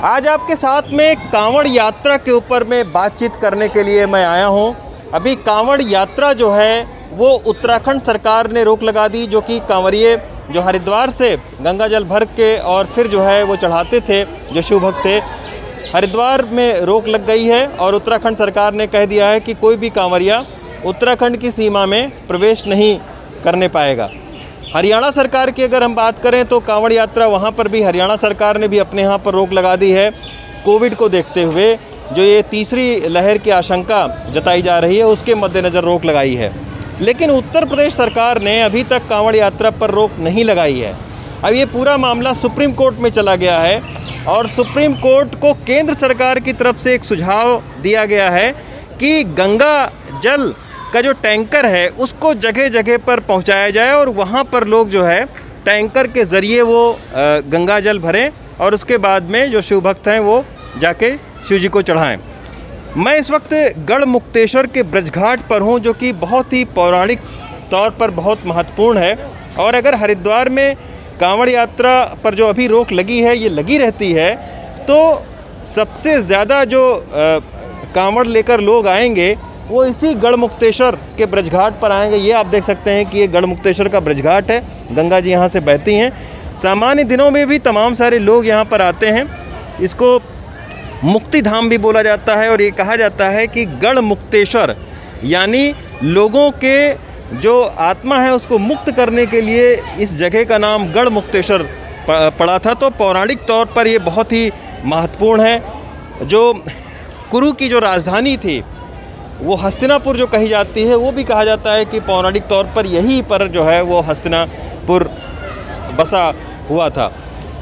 आज आपके साथ में कांवड़ यात्रा के ऊपर में बातचीत करने के लिए मैं आया हूं। अभी कांवड़ यात्रा जो है वो उत्तराखंड सरकार ने रोक लगा दी, जो कि कांवरिये जो हरिद्वार से गंगा जल भर के और फिर जो है वो चढ़ाते थे, जो शिव भक्त थे, हरिद्वार में रोक लग गई है। और उत्तराखंड सरकार ने कह दिया है कि कोई भी कांवरिया उत्तराखंड की सीमा में प्रवेश नहीं करने पाएगा। हरियाणा सरकार की अगर हम बात करें तो कांवड़ यात्रा वहाँ पर भी हरियाणा सरकार ने भी अपने यहाँ पर रोक लगा दी है। कोविड को देखते हुए जो ये तीसरी लहर की आशंका जताई जा रही है उसके मद्देनज़र रोक लगाई है। लेकिन उत्तर प्रदेश सरकार ने अभी तक कांवड़ यात्रा पर रोक नहीं लगाई है। अब ये पूरा मामला सुप्रीम कोर्ट में चला गया है और सुप्रीम कोर्ट को केंद्र सरकार की तरफ से एक सुझाव दिया गया है कि गंगा जल का जो टैंकर है उसको जगह जगह पर पहुंचाया जाए और वहां पर लोग जो है टैंकर के ज़रिए वो गंगा जल भरें और उसके बाद में जो शिव भक्त हैं वो जाके शिव जी को चढ़ाएं। मैं इस वक्त गढ़मुक्तेश्वर के ब्रजघाट पर हूं, जो कि बहुत ही पौराणिक तौर पर बहुत महत्वपूर्ण है। और अगर हरिद्वार में कांवड़ यात्रा पर जो अभी रोक लगी है ये लगी रहती है तो सबसे ज़्यादा जो कांवड़ लेकर लोग आएंगे वो इसी गढ़मुक्तेश्वर के ब्रजघाट पर आएंगे। ये आप देख सकते हैं कि ये गढ़मुक्तेश्वर का ब्रजघाट है, गंगा जी यहाँ से बहती हैं। सामान्य दिनों में भी तमाम सारे लोग यहाँ पर आते हैं। इसको मुक्ति धाम भी बोला जाता है और ये कहा जाता है कि गढ़मुक्तेश्वर यानी लोगों के जो आत्मा है उसको मुक्त करने के लिए इस जगह का नाम गढ़मुक्तेश्वर पड़ा था। तो पौराणिक तौर पर ये बहुत ही महत्वपूर्ण है। जो कुरु की जो राजधानी थी वो हस्तिनापुर जो कही जाती है, वो भी कहा जाता है कि पौराणिक तौर पर यहीं पर जो है वो हस्तिनापुर बसा हुआ था।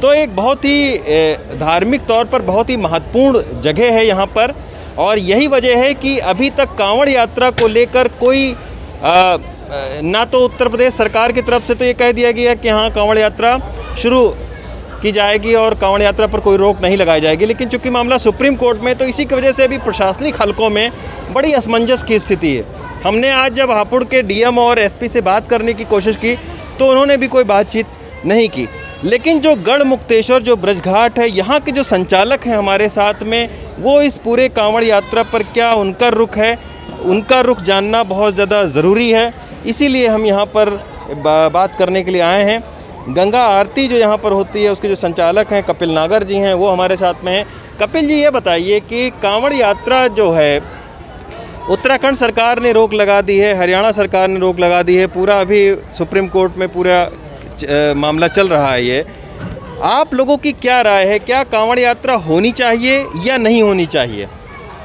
तो एक बहुत ही धार्मिक तौर पर बहुत ही महत्वपूर्ण जगह है यहाँ पर। और यही वजह है कि अभी तक कांवड़ यात्रा को लेकर कोई ना तो उत्तर प्रदेश सरकार की तरफ से तो ये कह दिया गया कि हाँ कांवड़ यात्रा शुरू की जाएगी और कांवड़ यात्रा पर कोई रोक नहीं लगाई जाएगी, लेकिन चूंकि मामला सुप्रीम कोर्ट में तो इसी की वजह से अभी प्रशासनिक हलकों में बड़ी असमंजस की स्थिति है। हमने आज जब हापुड़ के डीएम और एसपी से बात करने की कोशिश की तो उन्होंने भी कोई बातचीत नहीं की। लेकिन जो गढ़मुक्तेश्वर जो ब्रजघाट है यहाँ के जो संचालक हैं हमारे साथ में, वो इस पूरे कांवड़ यात्रा पर क्या उनका रुख है, उनका रुख जानना बहुत ज़्यादा ज़रूरी है। इसीलिए हम यहाँ पर बात करने के लिए आए हैं। गंगा आरती जो यहाँ पर होती है उसके जो संचालक हैं कपिल नागर जी हैं, वो हमारे साथ में हैं। कपिल जी, ये बताइए कि कांवड़ यात्रा जो है उत्तराखंड सरकार ने रोक लगा दी है, हरियाणा सरकार ने रोक लगा दी है, पूरा अभी सुप्रीम कोर्ट में पूरा मामला चल रहा है। ये आप लोगों की क्या राय है, क्या कांवड़ यात्रा होनी चाहिए या नहीं होनी चाहिए?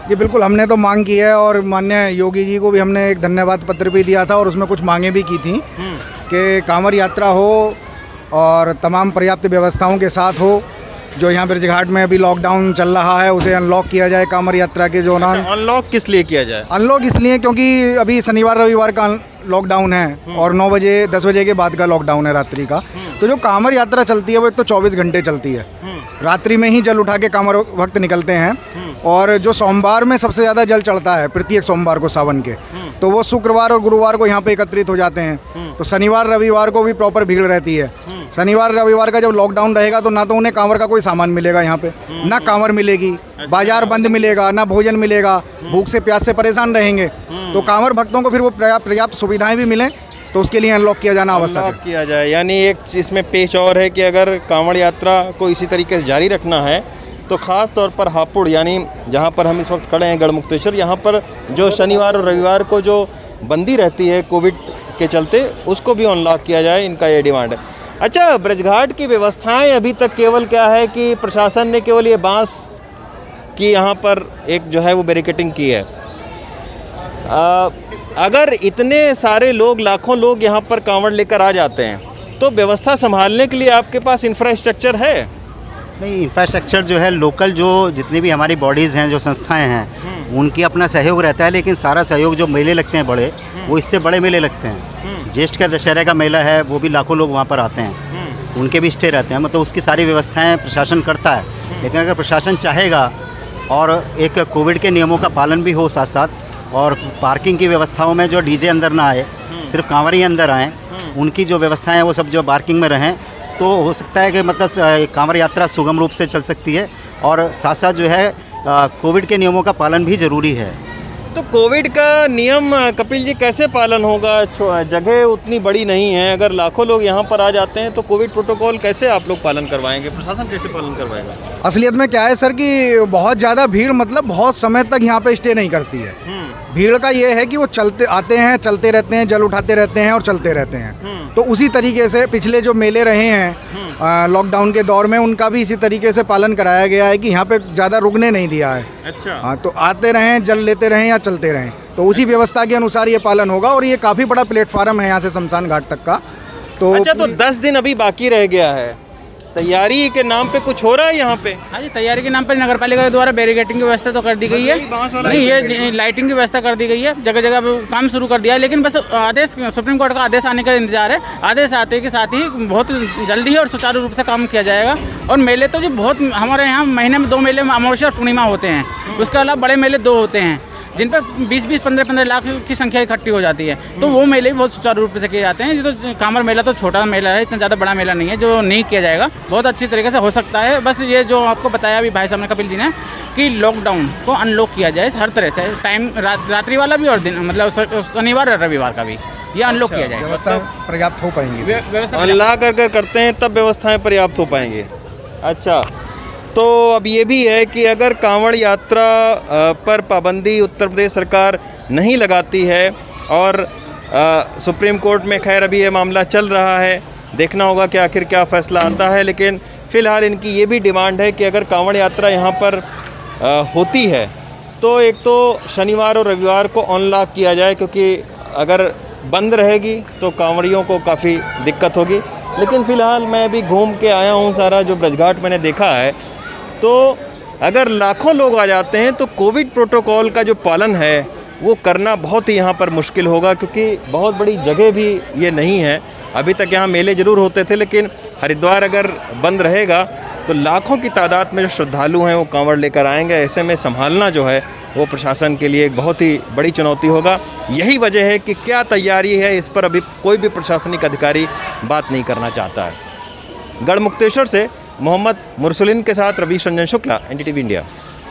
जी बिल्कुल, हमने तो मांग की है और माननीय योगी जी को भी हमने एक धन्यवाद पत्र भी दिया था और उसमें कुछ मांगे भी की थी कि कांवड़ यात्रा हो और तमाम पर्याप्त व्यवस्थाओं के साथ हो। जो यहाँ ब्रजघाट में अभी लॉकडाउन चल रहा है उसे अनलॉक किया जाए कांवड़ यात्रा के दौरान। अनलॉक किस लिए किया जाए? अनलॉक इसलिए क्योंकि अभी शनिवार रविवार का लॉकडाउन है और 9 बजे 10 बजे के बाद का लॉकडाउन है रात्रि का। तो जो कांवड़ यात्रा चलती है वो एक तो 24 घंटे चलती है, रात्रि में ही जल उठा के कांवड़ भक्त निकलते हैं। और जो सोमवार में सबसे ज़्यादा जल चढ़ता है प्रत्येक सोमवार को सावन के, तो वो शुक्रवार और गुरुवार को यहाँ पे एकत्रित हो जाते हैं। तो शनिवार रविवार को भी प्रॉपर भीड़ रहती है। शनिवार रविवार का जब लॉकडाउन रहेगा तो ना तो उन्हें कांवड़ का कोई सामान मिलेगा यहाँ पे, ना कांवड़ मिलेगी, बाजार बंद मिलेगा, ना भोजन मिलेगा, भूख से प्यास से परेशान रहेंगे। तो कांवड़ भक्तों को फिर वो पर्याप्त सुविधाएं भी मिलें, तो उसके लिए अनलॉक किया जाना आवश्यक है। किया जाए, यानी एक इसमें पेच और है कि अगर कांवड़ यात्रा को इसी तरीके से जारी रखना है तो ख़ास तौर पर हापुड़ यानी जहाँ पर हम इस वक्त खड़े हैं गढ़मुक्तेश्वर, यहाँ पर जो शनिवार और रविवार को जो बंदी रहती है कोविड के चलते उसको भी अनलॉक किया जाए, इनका ये डिमांड है। अच्छा, ब्रजघाट की व्यवस्थाएं अभी तक केवल क्या है कि प्रशासन ने केवल ये बांस की यहाँ पर एक जो है वो बैरिकेटिंग की है। अगर इतने सारे लोग, लाखों लोग यहाँ पर कांवड़ लेकर आ जाते हैं तो व्यवस्था संभालने के लिए आपके पास इंफ्रास्ट्रक्चर है? नहीं, इंफ्रास्ट्रक्चर जो है लोकल जो जितनी भी हमारी बॉडीज़ हैं, जो संस्थाएं हैं, उनकी अपना सहयोग रहता है। लेकिन सारा सहयोग जो मेले लगते हैं बड़े, वो इससे बड़े मेले लगते हैं। ज्येष्ठ का दशहरे का मेला है, वो भी लाखों लोग वहाँ पर आते हैं, उनके भी स्टे रहते हैं। मतलब उसकी सारी व्यवस्थाएं प्रशासन करता है। लेकिन अगर प्रशासन चाहेगा और एक कोविड के नियमों का पालन भी हो साथ साथ, और पार्किंग की व्यवस्थाओं में जो डीजे अंदर ना आए, सिर्फ कांवड़ ही अंदर आएँ, उनकी जो व्यवस्थाएं वो सब जो पार्किंग में रहें, तो हो सकता है कि मतलब कांवड़ यात्रा सुगम रूप से चल सकती है। और साथ साथ जो है कोविड के नियमों का पालन भी ज़रूरी है। तो कोविड का नियम कपिल जी कैसे पालन होगा? जगह उतनी बड़ी नहीं है, अगर लाखों लोग यहाँ पर आ जाते हैं तो कोविड प्रोटोकॉल कैसे आप लोग पालन करवाएंगे? प्रशासन कैसे पालन करवाएगा? असलियत में क्या है सर कि बहुत ज़्यादा भीड़ मतलब बहुत समय तक यहाँ पे स्टे नहीं करती है। भीड़ का ये है कि वो चलते आते हैं, चलते रहते हैं, जल उठाते रहते हैं और चलते रहते हैं। तो उसी तरीके से पिछले जो मेले रहे हैं लॉकडाउन के दौर में, उनका भी इसी तरीके से पालन कराया गया है कि यहाँ पे ज़्यादा रुकने नहीं दिया है। अच्छा। हाँ, तो आते रहें, जल लेते रहें या चलते रहें, तो उसी व्यवस्था के अनुसार ये पालन होगा। और ये काफ़ी बड़ा प्लेटफार्म है यहाँ से शमशान घाट तक का। तो अच्छा, तो 10 दिन अभी बाकी रह गया है, तैयारी के नाम पे कुछ हो रहा है यहाँ पे? हाँ जी, तैयारी के नाम पर नगर पालिका के द्वारा बैरिकेडिंग की व्यवस्था तो कर दी गई है। नहीं, ये लाइटिंग की व्यवस्था कर दी गई है, जगह जगह पे काम शुरू कर दिया है। लेकिन बस आदेश, सुप्रीम कोर्ट का आदेश आने का इंतजार है। आदेश आते के साथ ही बहुत जल्दी और सुचारू रूप से काम किया जाएगा। और मेले तो जी बहुत, हमारे यहाँ महीने में 2 मेले अमावस्या और पूर्णिमा होते हैं। उसके अलावा बड़े मेले 2 होते हैं जिन पर 20-20, 15-15 लाख की संख्या इकट्ठी हो जाती है। तो वो मेले भी बहुत सुचारू रूप से किए जाते हैं। ये तो कांवड़ मेला तो छोटा मेला है, इतना ज़्यादा बड़ा मेला नहीं है जो नहीं किया जाएगा। बहुत अच्छी तरीके से हो सकता है। बस ये जो आपको बताया अभी भाई साहब ने, कपिल जी ने, कि लॉकडाउन को अनलॉक किया जाए हर तरह से, टाइम रात्रि वाला भी और दिन, मतलब शनिवार और रविवार का भी ये अनलॉक किया जाए। व्यवस्था पर्याप्त हो पाएंगी। व्यवस्था अनलॉक कर करते हैं तब व्यवस्थाएं पर्याप्त हो पाएंगी। अच्छा, तो अब ये भी है कि अगर कांवड़ यात्रा पर पाबंदी उत्तर प्रदेश सरकार नहीं लगाती है, और सुप्रीम कोर्ट में खैर अभी ये मामला चल रहा है, देखना होगा कि आखिर क्या फ़ैसला आता है। लेकिन फ़िलहाल इनकी ये भी डिमांड है कि अगर कांवड़ यात्रा यहाँ पर होती है तो एक तो शनिवार और रविवार को अनलॉक किया जाए, क्योंकि अगर बंद रहेगी तो कांवड़ियों को काफ़ी दिक्कत होगी। लेकिन फ़िलहाल मैं अभी घूम के आया हूँ, सारा जो ब्रजघाट मैंने देखा है, तो अगर लाखों लोग आ जाते हैं तो कोविड प्रोटोकॉल का जो पालन है वो करना बहुत ही यहाँ पर मुश्किल होगा, क्योंकि बहुत बड़ी जगह भी ये नहीं है। अभी तक यहाँ मेले ज़रूर होते थे, लेकिन हरिद्वार अगर बंद रहेगा तो लाखों की तादाद में जो श्रद्धालु हैं वो कांवड़ लेकर आएंगे। ऐसे में संभालना जो है वो प्रशासन के लिए एक बहुत ही बड़ी चुनौती होगा। यही वजह है कि क्या तैयारी है इस पर अभी कोई भी प्रशासनिक अधिकारी बात नहीं करना चाहता है। गढ़मुक्तेश्वर से मोहम्मद मुरसलिन के साथ रवीश रंजन शुक्ला, NDTV इंडिया।